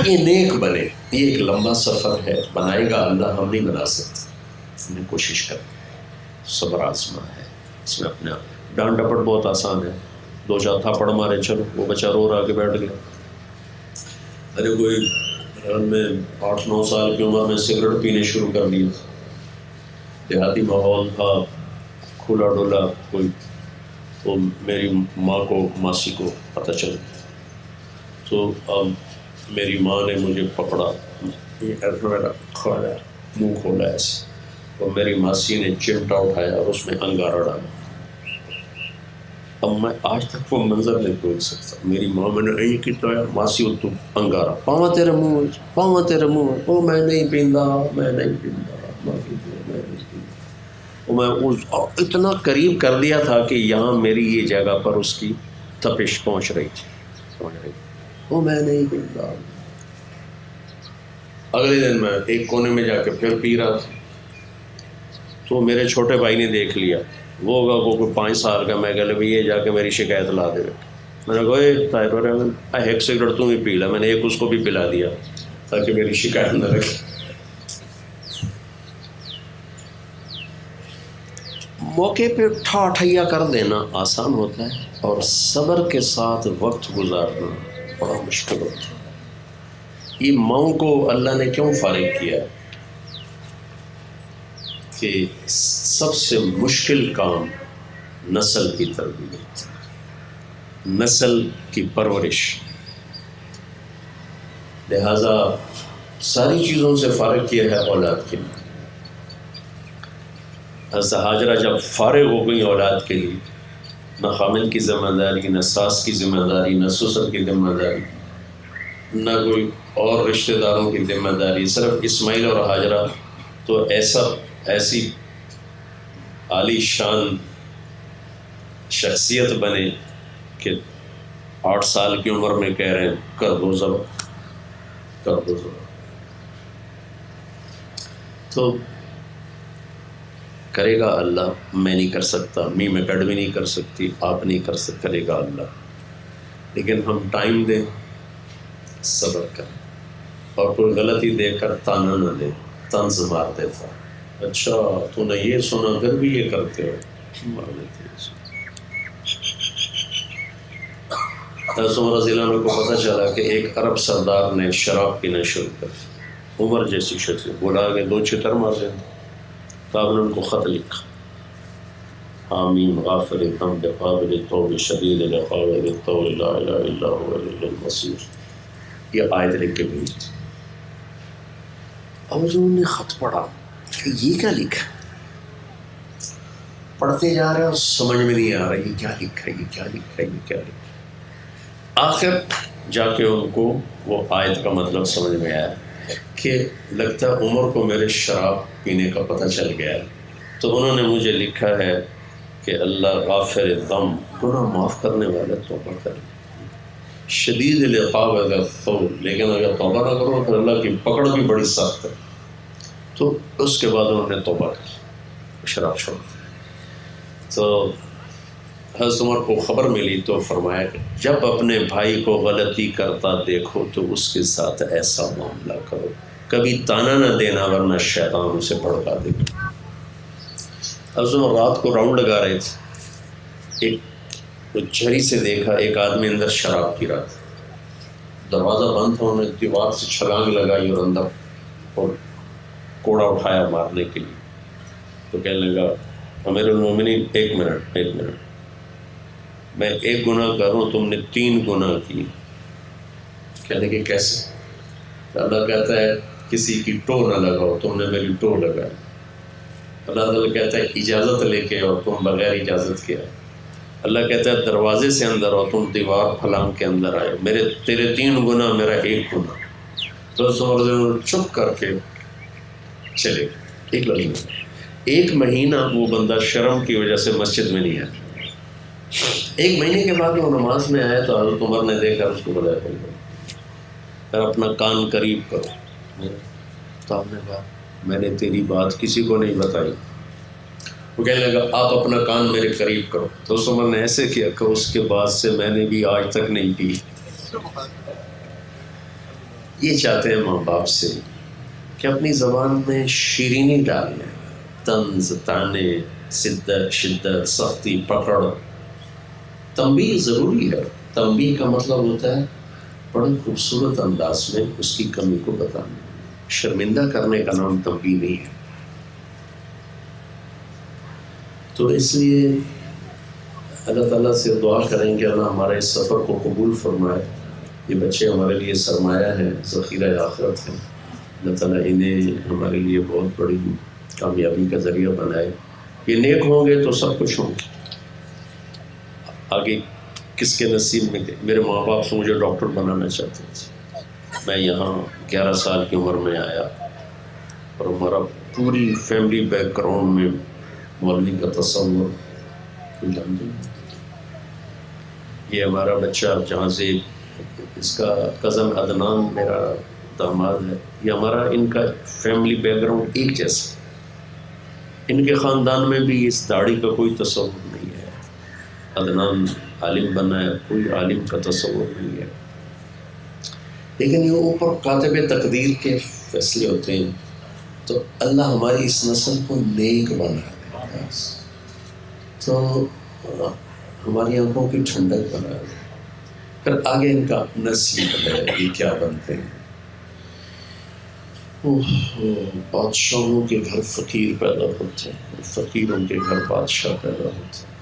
یہ نیک بنے، یہ ایک لمبا سفر ہے، بنائے گا اللہ، ہم نہیں بنا سکتے. ہم نے کوشش کریں، صبر آزما ہے اس میں. اپنے آپ ڈانٹ ڈپٹ بہت آسان ہے، 2-4 تھاپڑ مارے، چلو. وہ بچہ رو رہا کے بیٹھ گیا. ارے کوئی میں 8-9 سال کی عمر میں سگریٹ پینے شروع کر لی. دیہاتی ماحول تھا، کھلا ڈولا. کوئی تو میری ماں کو، ماسی کو پتہ چلا، تو اب میری ماں نے مجھے پکڑا، میرا کھولا، منہ کھولا ایسے، اور میری ماسی نے چمٹا اٹھایا اور اس میں انگارہ ڈالا. اب میں آج تک وہ منظر نہیں بھول سکتا. میری ماں میں نے یہی کیا، ماسی تو انگارہ، پاواں تیرے منہ، پاواں تیرے منہ. او میں نہیں پیندا، میں نہیں پیندا، معافی دے، میں نہیں پیندا. میں اس اتنا قریب کر دیا تھا کہ یہاں میری یہ جگہ پر اس کی تپش پہنچ رہی تھی. وہ میں نہیں پیندا. اگلے دن میں ایک کونے میں جا کے پھر پی رہا تھا، تو میرے چھوٹے بھائی نے دیکھ لیا. وہ ہوگا کوئی 5 سال کا. میں کہہ لے یہ جا کے میری شکایت لا دے. میں نے کہا طاہر ایک سگریٹ تم ہی پی لا. میں نے ایک اس کو بھی پلا دیا تاکہ میری شکایت نہ رکھے. موقع پہ ٹھیا کر دینا آسان ہوتا ہے، اور صبر کے ساتھ وقت گزارنا بڑا مشکل ہوتا ہے. یہ ماؤں کو اللہ نے کیوں فارغ کیا کہ سب سے مشکل کام نسل کی تربیت، نسل کی پرورش. لہذا ساری چیزوں سے فارغ کیا ہے اولاد کے لیے. حضرت ہاجرہ جب فارغ ہو گئی اولاد کے لیے، نہ خامن کی ذمہ داری، نہ ساس کی ذمہ داری، نہ سسر کی ذمہ داری، نہ کوئی اور رشتہ داروں کی ذمہ داری، صرف اسماعیل اور ہاجرہ تو ایسی عالی شان شخصیت بنے کہ 8 سال کی عمر میں کہہ رہے ہیں کر دو ذبح، کر دو ذبح۔ تو کرے گا اللہ، میں نہیں کر سکتا، میم اکیڈمی نہیں کر سکتی، آپ نہیں کر سکتے، کرے گا اللہ۔ لیکن ہم ٹائم دیں، صبر کریں، اور کوئی غلطی دیکھ کر تانا نہ دے، طنز مار دیتا، اچھا تو نے یہ سنا پھر بھی یہ کرتے ہو، مار دیتے۔ حضرت عمر رضی اللہ عنہ کو پتہ چلا کہ ایک عرب سردار نے شراب پینا شروع کر دی، عمر جیسی شخص بولا کہ 2 چتر مار دیں۔ تو آپ نے ان کو خط لکھا، حامیم غافر الذنب قابل التوب شدید العقاب ذی الطول لا الہ الا هو الیہ المصیر، یہ آیت لکھ کے بھیج دی۔ اب جو انہوں نے خط پڑھا کہ یہ کیا لکھا، پڑھتے جا رہے اور سمجھ میں نہیں آ رہا یہ کیا لکھا، یہ کیا لکھا، یہ کیا لکھا۔ آخر جا کے ان کو وہ آیت کا مطلب سمجھ میں آیا کہ لگتا ہے عمر کو میرے شراب پینے کا پتہ چل گیا ہے، تو انہوں نے مجھے لکھا ہے کہ اللہ غافر الذنب، گناہ معاف کرنے والا، توبہ کرے، شدید العقاب اگر طول، لیکن اگر توبہ نہ کرو پھر اللہ کی پکڑ بھی بڑی سخت ہے۔ تو اس کے بعد انہوں نے توبہ کی، شراب چھوڑ دی۔ تو حضرت عمر کو خبر ملی تو فرمایا کہ جب اپنے بھائی کو غلطی کرتا دیکھو تو اس کے ساتھ ایسا معاملہ کرو، کبھی تانا نہ دینا ورنہ شیطان اسے بھڑکا دے گا۔ حضرت عمر رات کو راؤنڈ لگا رہے تھے، ایک جھری سے دیکھا ایک آدمی اندر شراب پی رہا تھا، دروازہ بند تھا، انہوں نے دیوار سے چھلانگ لگائی اور اندر اور کوڑا اٹھایا مارنے کے لیے۔ تو کہنے لگا امیر المومنین ایک منٹ، میں ایک گناہ کروں تم نے 3 گناہ کی۔ کہنے کہ کیسے؟ اللہ کہتا ہے کسی کی ٹو نہ لگاؤ، تم نے میری ٹو لگائی۔ اللہ تعالیٰ کہتا ہے اجازت لے کے اور تم بغیر اجازت کے آئے۔ اللہ کہتا ہے دروازے سے اندر اور تم دیوار پھلانگ کے اندر آئے، تیرے 3 گناہ میرا 1 گناہ۔ تو چپ کر کے چلے گئے۔ 1 مہینہ وہ بندہ شرم کی وجہ سے مسجد میں نہیں آیا۔ 1 مہینے کے بعد وہ نماز میں آیا تو حضرت عمر نے دیکھا اس کو بلایا، پھر اپنا کان قریب کرو۔ تو آپ نے کہا میں نے تیری بات کسی کو نہیں بتائی۔ وہ کہنے لگا آپ اپنا کان میرے قریب کرو۔ تو اس عمر نے ایسے کیا کہ اس کے بعد سے میں نے بھی آج تک نہیں پی۔ یہ چاہتے ہیں ماں باپ سے کہ اپنی زبان میں شیرینی ڈال لیں، طنز، طعنے، شدت، سختی، پکڑ۔ تنبیہ ضروری ہے، تنبیہ کا مطلب ہوتا ہے بڑے خوبصورت انداز میں اس کی کمی کو بتانا، شرمندہ کرنے کا نام تنبیہ نہیں ہے۔ تو اس لیے اللہ تعالیٰ سے دعا کریں کہ اللہ ہمارے اس سفر کو قبول فرمائے۔ یہ بچے ہمارے لیے سرمایہ ہیں، ذخیرہ آخرت ہیں، اللہ تعالیٰ انہیں ہمارے لیے بہت بڑی کامیابی کا ذریعہ بنائے۔ یہ نیک ہوں گے تو سب کچھ ہوں گے۔ آگے کس کے نصیب میں گئے؟ میرے ماں باپ سے مجھے ڈاکٹر بنانا چاہتے تھے، میں یہاں 11 سال کی عمر میں آیا اور ہمارا پوری فیملی بیک گراؤنڈ میں مولوی کا تصور جانتے ہیں۔ یہ ہمارا بچہ جہاں سے اس کا کزن عدنان میرا داماد ہے، یہ ہمارا ان کا فیملی بیک گراؤنڈ ایک جیسا۔ ان کے خاندان میں بھی اس داڑھی کا کوئی تصور نہیں ہے۔ عدنان عالم بنا ہے، کوئی عالم کا تصور نہیں ہے، لیکن یہ اوپر کاتب تقدیر کے فیصلے ہوتے ہیں۔ تو اللہ ہماری اس نسل کو نیک بنا دے، تو ہماری آنکھوں کی ٹھنڈک بنا دے، پھر آگے ان کا نصیب ہے یہ کیا بنتے ہیں۔ بادشاہوں کے گھر فقیر پیدا ہوتے ہیں، فقیروں کے گھر بادشاہ پیدا ہوتے ہیں،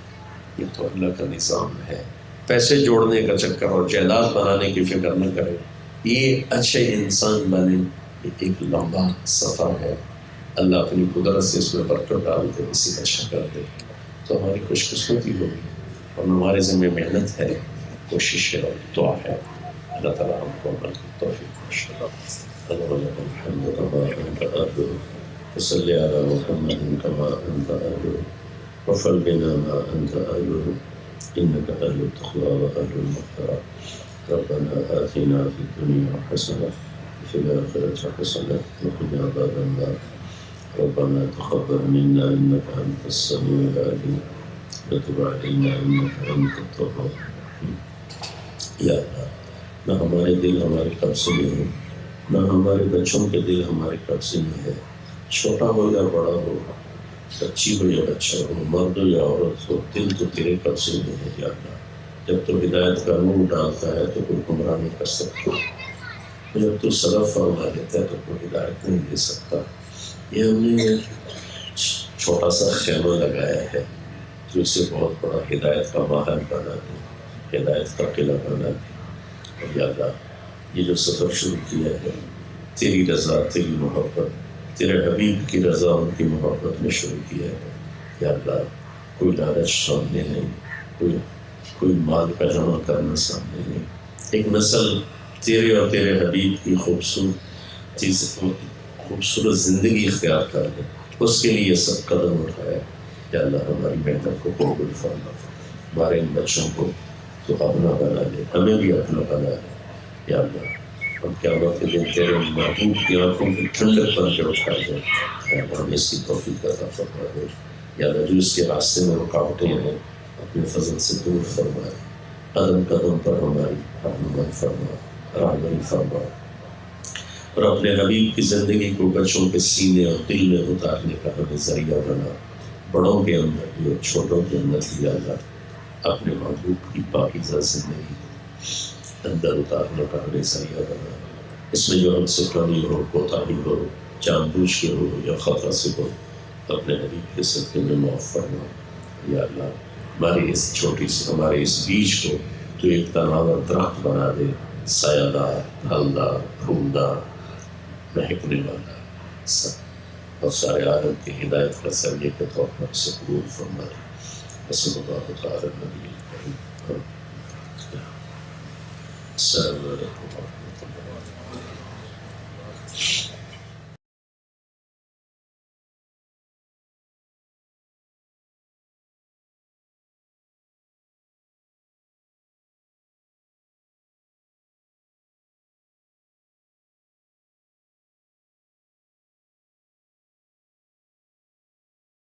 یہ تو اللہ کا نظام ہے۔ پیسے جوڑنے کا چکر اور جائیداد بنانے کی فکر نہ کرے، یہ اچھے انسان بنے، یہ ایک لمبا سفر ہے۔ اللہ اپنی قدرت سے اس میں برکت ڈال دے، اسی کا اچھا کر دے تو ہماری خوش قسمتی ہوگی، اور ہمارے ذمہ محنت ہے، کوشش ہے اور دعا ہے۔ اللہ تعالیٰ ہم کو عمل کی توفیق بخشے. اللهم الحمد كما أنت أهله وصل على محمد كما أنت أهله وفعل بنا ما أنت أهله إنك أهل التقوى وأهل المغفرة. ربنا آتنا في الدنيا حسنة وفي الآخرة حسنة وقنا عذاب النار. ربنا تقبل منا إنك أنت السميع العليم وتب علينا إنك أنت التواب. یا اللہ نہ ہمارے دل ہمارے قبضے میں ہے، نہ ہمارے بچوں کے دل ہمارے قبضے میں ہے. چھوٹا ہو یا بڑا ہو، بچی ہو یا بچہ ہو، مرد ہو یا عورت ہو، دل تو تیرے قبضے میں ہے. یا اللہ جب تو ہدایت کا نور ڈالتا ہے تو کوئی گمراہ نہیں کر سکتا، جب تو سلف فرما دیتا ہے تو کوئی ہدایت نہیں دے سکتا. یہ ہم نے چھوٹا سا خیمہ لگایا ہے جو اسے بہت بڑا ہدایت کا محل بنا دے، ہدایت کا قلعہ بنا دے. اور یا اللہ یہ جو سفر شروع کیا ہے تیری رضا، تیری محبت، تیرے حبیب کی رضا، ان کی محبت میں شروع کیا ہے. یا اللہ کوئی لالچ سامنے نہیں، کوئی مال کا جمع کرنا سامنے نہیں. ایک نسل تیرے اور تیرے حبیب کی خوبصورت زندگی اختیار کر لے، اس کے لیے یہ سب قدم اٹھایا. یا اللہ ہماری محنت کو قبول فرما، ہمارے ان بچوں کو تو اپنا بنا لے، ہمیں بھی اپنا بنا لے. یا اللہ ہم قیامت کے دن تیرے محبوب کی آنکھوں کی ٹھنڈک بن کے اٹھا دیں. یا اللہ ہمیں اس کی توفیق عطا فرما دے. یا اللہ جو اس کے راستے میں رکاوٹیں ہیں اپنے فضل سے دور فرمائے. قدم قدم پر ہماری رہنمائی فرما، رہبری فرما، اور اپنے حبیب کی زندگی کو بچوں کے سینے اور دل میں اتارنے کا ہمیں ذریعہ بنا. بڑوں کے اندر بھی اور چھوٹوں کے اندر بھی اللہ اپنے محبوب کی پاکیزہ زندگی اندر اتارنے کا ہمیں ذریعہ بنا. اس میں جو ہم سے کمی ہو، کوتاہی ہو، جان بوجھ کے ہو یا خطا سے ہو، اپنے حبیب کے صدقے میں معاف فرما. یا اللہ ہماری اس چھوٹی سی ہمارے اس بیج کو تو ایک تناور درخت بنا دے، سایہ دار، پھلدار، پھولدار، مہکنے والا سب، اور سارے عالم کی ہدایت کا ذریعے کے طور پر اسے قبول فرما دے. وصلی اللہ تعالی نبی الکریم. السلام علیکم ورحمۃ اللہ.